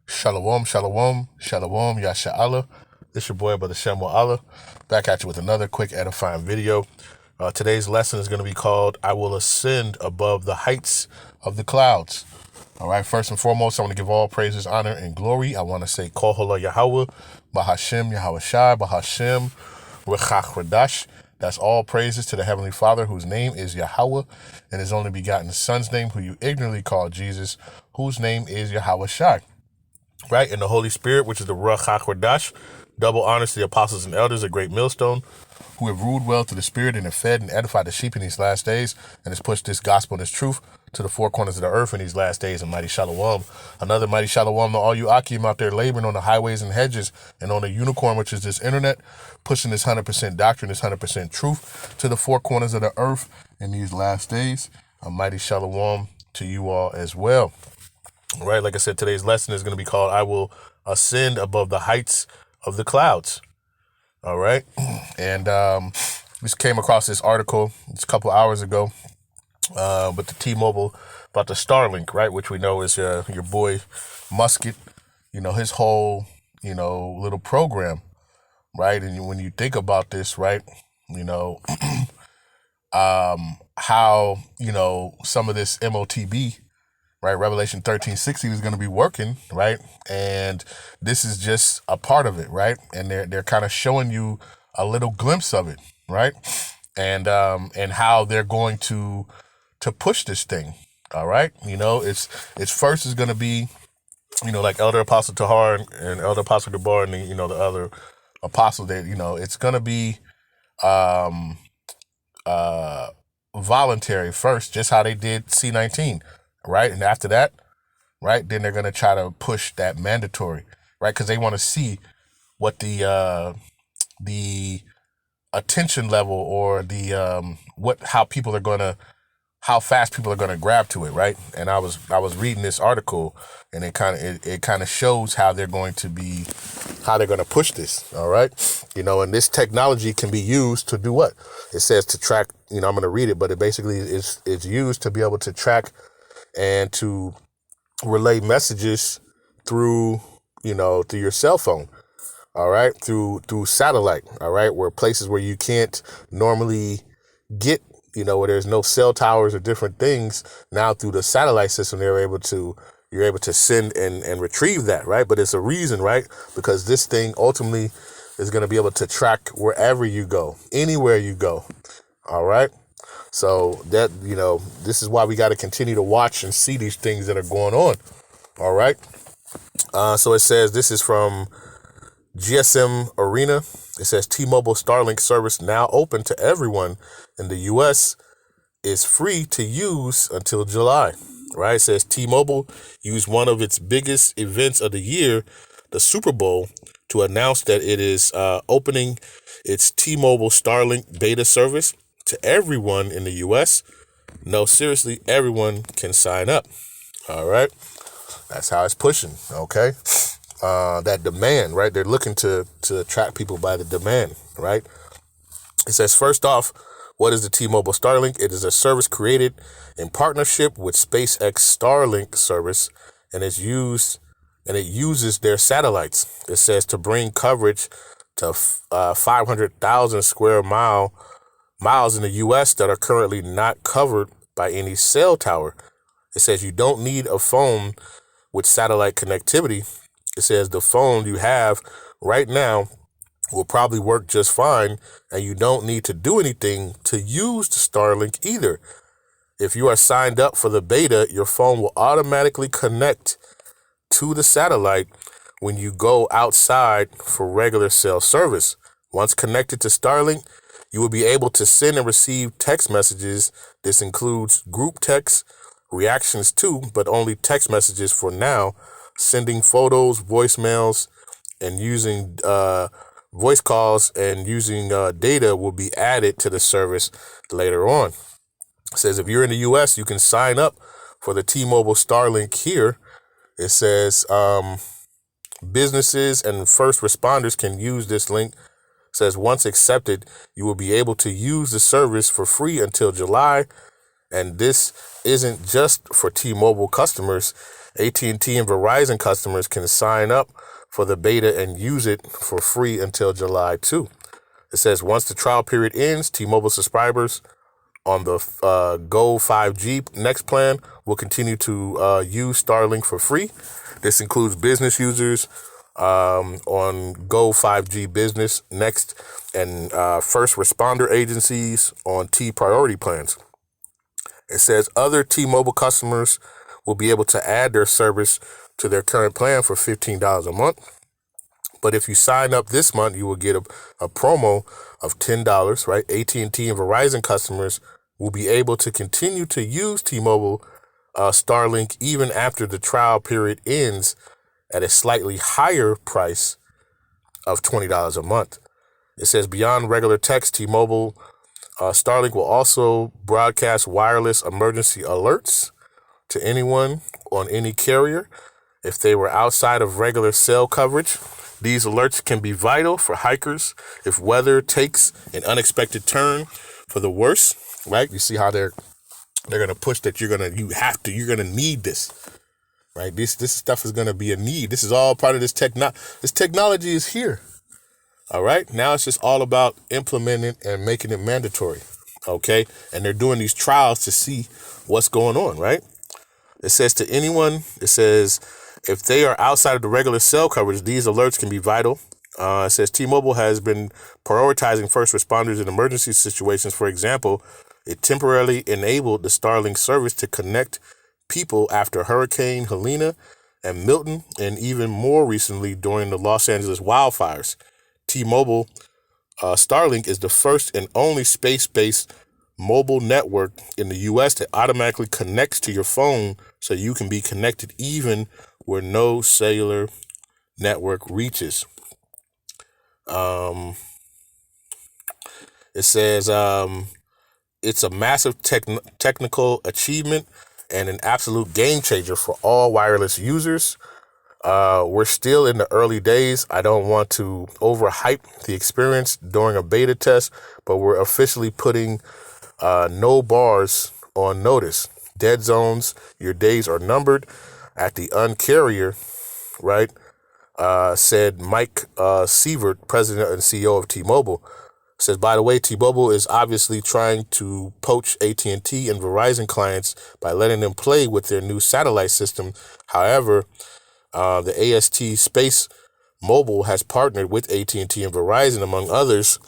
Shalom, shalom, shalom, Yasha Allah. This your boy, Brother Shem Allah, back at you with another quick edifying video. Today's lesson is going to be called, I Will Ascend Above the Heights of the Clouds. All right, first and foremost, I want to give all praises, honor, and glory. I want to say, Halal Yahawah, Bahasham, Yahawashi, Bahasham, Qadash. That's all praises to the Heavenly Father, whose name is Yahawah, and his only begotten Son's name, who you ignorantly call Jesus, whose name is Yahawashi. Right, and the Holy Spirit, which is the Rawchaa Qadash, double honors to the apostles and elders, a great millstone, who have ruled well to the Spirit and have fed and edified the sheep in these last days, and has pushed this gospel and this truth to the four corners of the earth in these last days. And mighty shalom. Another mighty shalom to all you Akim out there laboring on the highways and hedges and on the unicorn, which is this internet, pushing this 100% doctrine, this 100% truth to the four corners of the earth in these last days. A mighty shalom to you all as well. All right, like I said, today's lesson is going to be called, I Will Ascend Above the Heights of the Clouds. All right, and just came across this article just a couple hours ago with the T-Mobile about the Starlink, right, which we know is your boy Musket, his whole, little program, right? And when you think about this, right, how, some of this MOTB, right, Revelation 13:16 is going to be working, right? And this is just a part of it, right? And they're kind of showing you a little glimpse of it, right? And how they're going to push this thing, all right? It's first is going to be, like Elder Apostle Tahar and Elder Apostle Gabar and the other apostle that, it's going to be voluntary first, just how they did C-19. Right. And after that, right, then they're going to try to push that mandatory, right? Because they want to see what the attention level or the how fast people are going to grab to it. Right. And I was reading this article, and it kind of shows how they're going to push this. All right. And this technology can be used to do what? It says to track, I'm going to read it, but it basically is used to be able to track and to relay messages through your cell phone, all right, through satellite, all right, where places where you can't normally get, where there's no cell towers or different things, now through the satellite system, you're able to send and retrieve that, right? But it's a reason, right? Because this thing ultimately is going to be able to track wherever you go, anywhere you go, all right? So that, this is why we got to continue to watch and see these things that are going on. All right. So it says, this is from GSM Arena. It says T-Mobile Starlink service now open to everyone in the U.S. is free to use until July. Right. It says T-Mobile used one of its biggest events of the year, the Super Bowl, to announce that it is opening its T-Mobile Starlink beta service to everyone in the U.S. No, seriously, everyone can sign up. All right. That's how it's pushing. Okay. That demand, right? They're looking to attract people by the demand, right? It says, first off, what is the T-Mobile Starlink? It is a service created in partnership with SpaceX Starlink service, and it uses their satellites. It says to bring coverage to 500,000 square miles in the U.S. that are currently not covered by any cell tower. It says you don't need a phone with satellite connectivity. It says the phone you have right now will probably work just fine, and you don't need to do anything to use the Starlink either. If you are signed up for the beta, your phone will automatically connect to the satellite when you go outside for regular cell service. Once connected to Starlink, you will be able to send and receive text messages. This includes group texts, reactions too, but only text messages for now. Sending photos, voicemails, and using voice calls and using data will be added to the service later on. It says if you're in the U.S., you can sign up for the T-Mobile Starlink here. It says businesses and first responders can use this link. Says once accepted, you will be able to use the service for free until July, And this isn't just for T-Mobile customers. AT&T and Verizon customers can sign up for the beta and use it for free until July 2. It says once the trial period ends, T-Mobile subscribers on the Go 5G Next plan will continue to use Starlink for free. This includes business users on Go 5G Business Next and first responder agencies on T priority plans. It says other T-Mobile customers will be able to add their service to their current plan for $15 a month. But if you sign up this month, you will get a promo of $10, right? AT&T and Verizon customers will be able to continue to use T-Mobile Starlink even after the trial period ends at a slightly higher price of $20 a month. It says beyond regular text, T-Mobile Starlink will also broadcast wireless emergency alerts to anyone on any carrier if they were outside of regular cell coverage. These alerts can be vital for hikers if weather takes an unexpected turn for the worse, right? You see how they're going to push that you're going to need this, right? This stuff is going to be a need. This is all part of this technology is here. All right. Now it's just all about implementing and making it mandatory. Okay. And they're doing these trials to see what's going on, right? It says to anyone, it says, if they are outside of the regular cell coverage, these alerts can be vital. It says T-Mobile has been prioritizing first responders in emergency situations. For example, it temporarily enabled the Starlink service to connect people after Hurricane Helene and Milton, and even more recently during the Los Angeles wildfires. T-Mobile Starlink is the first and only space-based mobile network in the U.S. that automatically connects to your phone so you can be connected even where no cellular network reaches. It says it's a massive technical achievement and an absolute game changer for all wireless users. We're still in the early days. I don't want to overhype the experience during a beta test, but we're officially putting no bars on notice. Dead zones, your days are numbered at the uncarrier, right? Said Mike Sievert, president and CEO of T-Mobile. Says, by the way, T-Mobile is obviously trying to poach AT&T and Verizon clients by letting them play with their new satellite system. However, the AST Space Mobile has partnered with AT&T and Verizon, among others,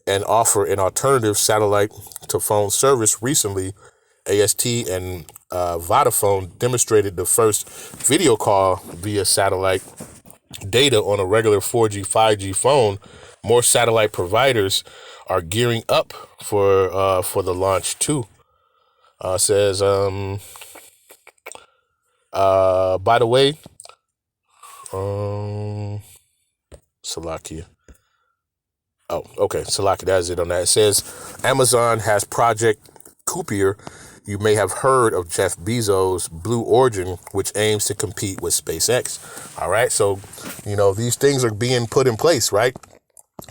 and offer an alternative satellite to phone service. Recently, AST and Vodafone demonstrated the first video call via satellite data on a regular 4G, 5G phone. More satellite providers are gearing up for the launch too. Says, by the way, Salakia. Oh, okay. Salakia, that's it on that. It says Amazon has Project Kuiper. You may have heard of Jeff Bezos' Blue Origin, which aims to compete with SpaceX. All right. So, these things are being put in place, right?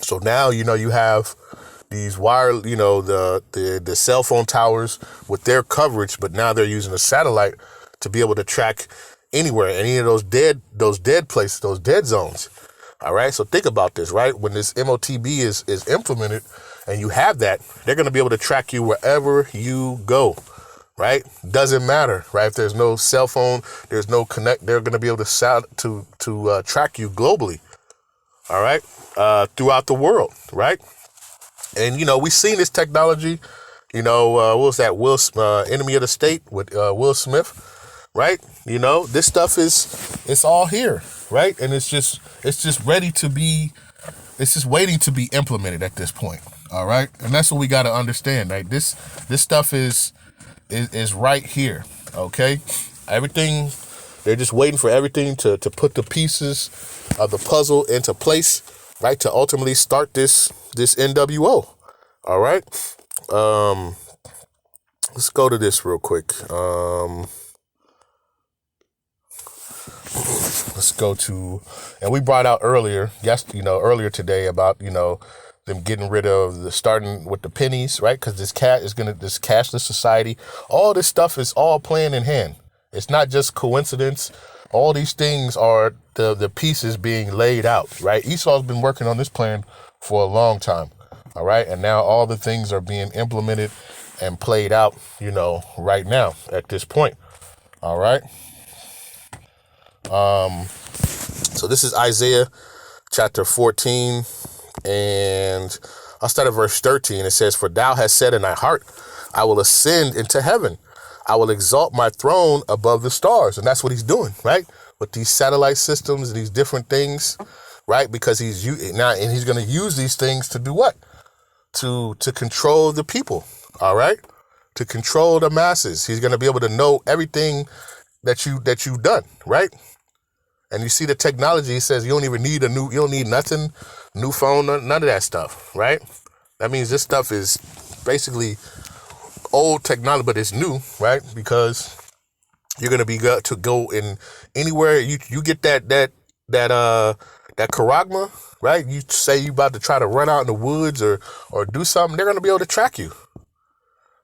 So now, you have these the cell phone towers with their coverage, but now they're using a satellite to be able to track anywhere, any of those dead places, those dead zones. All right. So think about this, right? When this MOTB is implemented and you have that, they're going to be able to track you wherever you go. Right? Doesn't matter, right? If there's no cell phone, there's no connect, they're going to be able to track you globally. All right. Throughout the world. Right. And, we've seen this technology, what was that? Enemy of the State with Will Smith. Right. This stuff it's all here. Right. And it's just ready to be, it's just waiting to be implemented at this point. All right. And that's what we got to understand. Right. This stuff is right here. Okay. Everything, they're just waiting for everything to put the pieces of the puzzle into place, right? To ultimately start this NWO. All right. Let's go to this real quick. Let's go to, and we brought out earlier today about, them getting rid of the starting with the pennies, right? Because this cashless society, all this stuff is all playing in hand. It's not just coincidence. All these things are the pieces being laid out, right? Esau's been working on this plan for a long time, all right? And now all the things are being implemented and played out, right now at this point, all right? So this is Isaiah chapter 14, and I'll start at verse 13. It says, "For thou hast said in thy heart, I will ascend into heaven. I will exalt my throne above the stars." And that's what he's doing, right? With these satellite systems and these different things, right? Because he's going to use these things to do what? To control the people, all right? To control the masses. He's going to be able to know everything that you've done, right? And you see the technology. He says you don't even need you don't need nothing, new phone, none of that stuff, right? That means this stuff is basically old technology, but it's new, right? Because you're gonna be got to go in anywhere you get that charagma, right? You say you about to try to run out in the woods or do something, they're gonna be able to track you.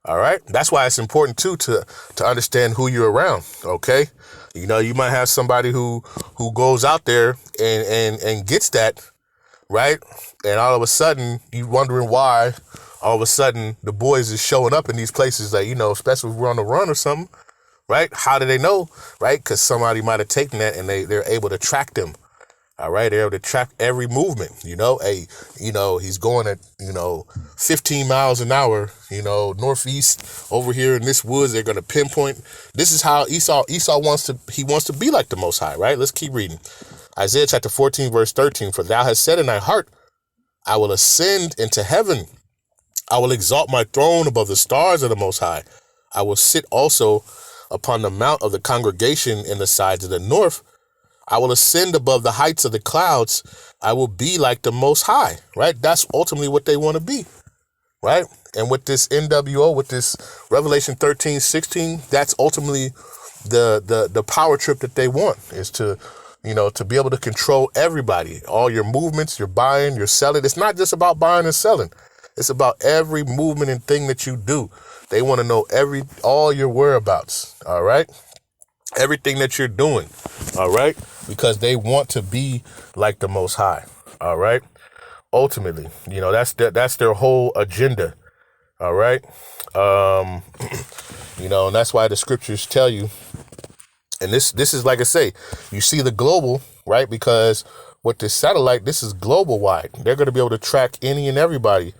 All right. That's why it's important too to understand who you're around. Okay. You might have somebody who goes out there and gets that, right? And all of a sudden you wondering why all of a sudden the boys is showing up in these places that, especially if we're on the run or something, right? How do they know? Right? Because somebody might have taken that and they're able to track them. All right, they're able to track every movement, he's going at, 15 miles an hour, northeast over here in this woods. They're going to pinpoint. This is how Esau wants to be like the Most High, right? Let's keep reading. Isaiah chapter 14, verse 13, "For thou hast said in thy heart, I will ascend into heaven. I will exalt my throne above the stars of the Most High. I will sit also upon the mount of the congregation in the sides of the north. I will ascend above the heights of the clouds. I will be like the Most High," right? That's ultimately what they want to be, right? And with this NWO, with this Revelation 13:16, that's ultimately the power trip that they want, is to be able to control everybody, all your movements, your buying, your selling. It's not just about buying and selling. It's about every movement and thing that you do. They want to know all your whereabouts, all right? Everything that you're doing, all right? Because they want to be like the Most High, all right? Ultimately, that's their whole agenda, all right? And that's why the scriptures tell you, and this is like I say, you see the global, right? Because with this satellite, this is global wide. They're going to be able to track any and everybody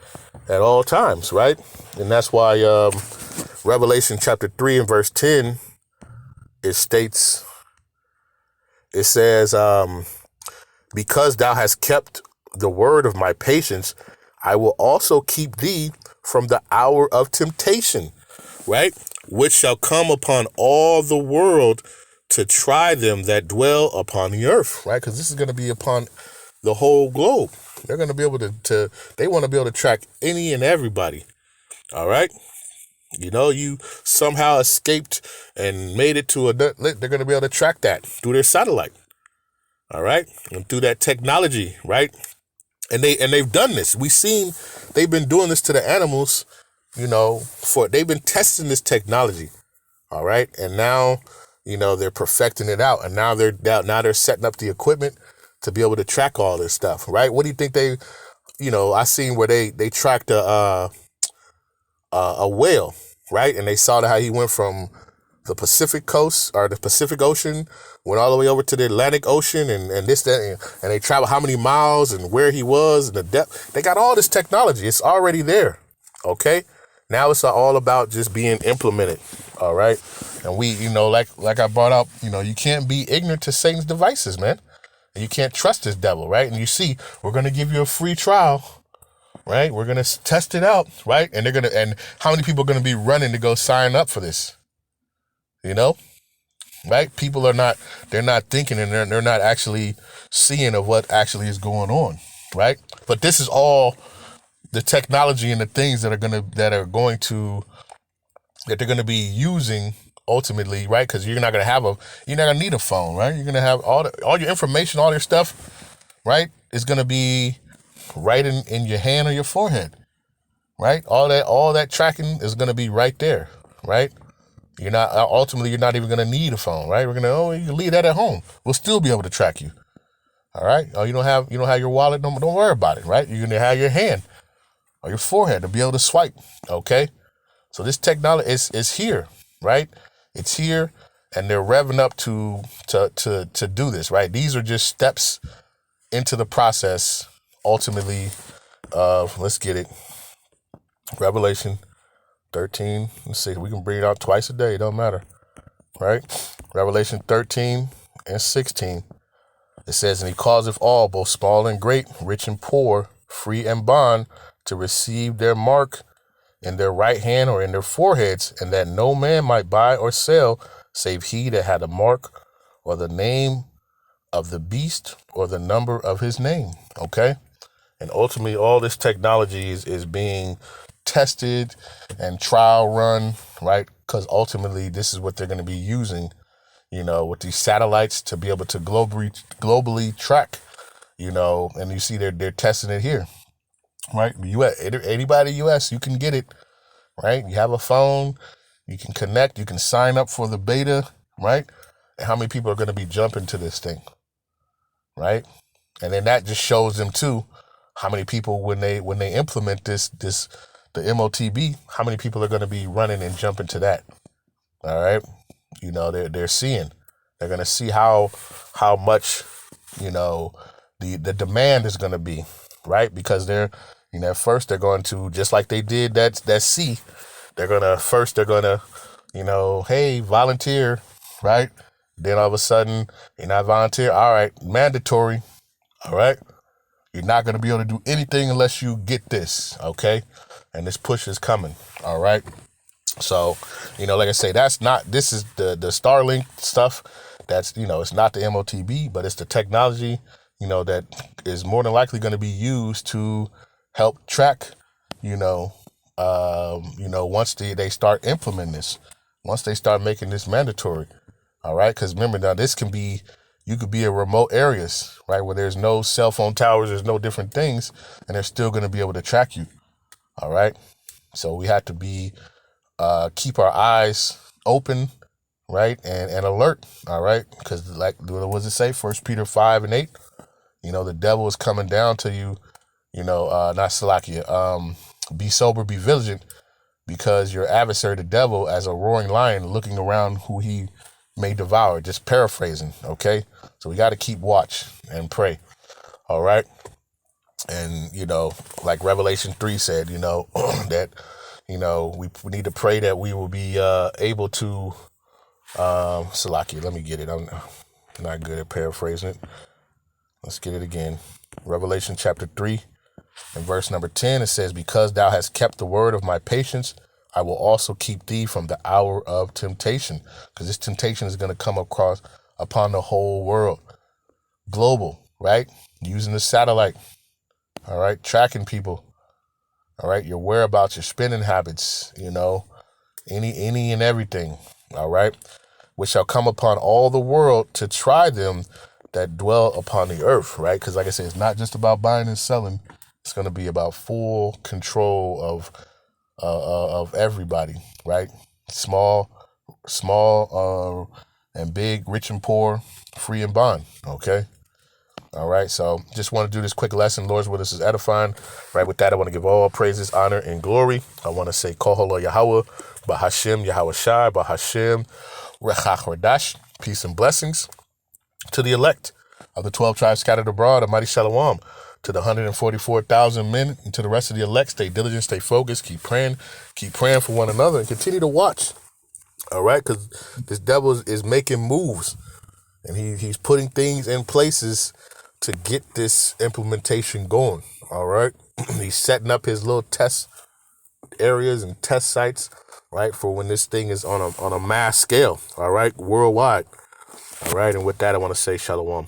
at all times, right? And that's why Revelation chapter 3 and verse 10, it states, it says, "Because thou hast kept the word of my patience, I will also keep thee from the hour of temptation," right? "Which shall come upon all the world to try them that dwell upon the earth," right? Because this is going to be upon the whole globe. They're going to be able they want to be able to track any and everybody. All right. You somehow escaped and made it to they're going to be able to track that through their satellite. All right. And through that technology. Right. And they've done this. They've been doing this to the animals, they've been testing this technology. All right. And now, they're perfecting it out. And now they're setting up the equipment to be able to track all this stuff. Right. What do you think I seen where they tracked a whale, right? And they saw how he went from the Pacific coast or the Pacific Ocean, went all the way over to the Atlantic Ocean and this, that, and they traveled how many miles and where he was and the depth. They got all this technology. It's already there. Okay. Now it's all about just being implemented. All right. And we, like I brought up, you can't be ignorant to Satan's devices, man. And you can't trust this devil, right? And you see, we're going to give you a free trial. Right? We're going to test it out, right? And and how many people are going to be running to go sign up for this? Right? People are they're not thinking, and they're not actually seeing of what actually is going on, right? But this is all the technology and the things that they're going to be using ultimately, right? Because you're not going to need a phone, right? You're going to have all your information, all your stuff, right? Is going to be right in your hand or your forehead, right? All that tracking is going to be right there, right? You're not even going to need a phone, right? You can leave that at home. We'll still be able to track you. All right. Oh, you don't have your wallet. Don't worry about it, right? You're going to have your hand or your forehead to be able to swipe. Okay. So this technology is here, right? It's here, and they're revving up to do this, right? These are just steps into the process. Ultimately, let's get it. Revelation 13. Let's see. We can bring it out twice a day. It don't matter, right? Revelation 13 and 16. It says, and he causeth all, both small and great, rich and poor, free and bond, to receive their mark in their right hand or in their foreheads, and that no man might buy or sell, save he that had a mark or the name of the beast or the number of his name. Okay. And ultimately, all this technology is being tested and trial run, right? Because ultimately, this is what they're going to be using, with these satellites to be able to globally track, and you see they're testing it here, right? Anybody US, you can get it, right? You have a phone, you can connect, you can sign up for the beta, right? And how many people are going to be jumping to this thing, right? And then that just shows them too, how many people when they implement the MOTB, how many people are going to be running and jumping to that. All right. They're seeing, they're going to see how much, the demand is going to be, right? Because they're, at first they're going to, just like they did that C, they're going to, hey, volunteer, right? Then all of a sudden, you're not volunteer. All right. Mandatory. All right. You're not going to be able to do anything unless you get this, okay? And this push is coming, all right? So, like I say, this is the Starlink stuff. That's, it's not the MOTB, but it's the technology, that is more than likely going to be used to help track, once they start implementing this, once they start making this mandatory, all right? Because remember, now you could be in remote areas, right, where there's no cell phone towers, there's no different things, and they're still going to be able to track you. All right. So we have to keep our eyes open, right, and alert. All right. Because like, what does it say? 1 Peter 5:8. The devil is coming down to you, not Salakia. Be sober, be vigilant, because your adversary, the devil, as a roaring lion, looking around who he may devour. Just paraphrasing. Okay. So we got to keep watch and pray. All right. And, like Revelation 3 said, that, we need to pray that we will be able to, Salaki, let me get it. I'm not good at paraphrasing it. Let's get it again. Revelation chapter 3 and verse number 10, it says, because thou hast kept the word of my patience, I will also keep thee from the hour of temptation. Because this temptation is going to come upon the whole world. Global, right? Using the satellite. All right. Tracking people. All right. Your whereabouts, your spending habits, any and everything. All right. Which shall come upon all the world to try them that dwell upon the earth. Right. Because like I said, it's not just about buying and selling. It's going to be about full control of everybody. Right. Small, and big, rich and poor, free and bond. Okay. All right, so just want to do this quick lesson. Lord's will, this is edifying. Right, with that, I want to give all praises, honor, and glory. I want to say, Halal Yahawah, Bahasham, Yahawashi, Bahasham, Qadash, peace and blessings to the elect of the 12 tribes scattered abroad, a mighty shalom to the 144,000 men, and to the rest of the elect. Stay diligent, stay focused, keep praying for one another, and continue to watch. All right, because this devil is making moves, and he's putting things in places to get this implementation going. All right. He's setting up his little test areas and test sites, right, for when this thing is on a mass scale. All right. Worldwide. All right. And with that, I want to say shalom.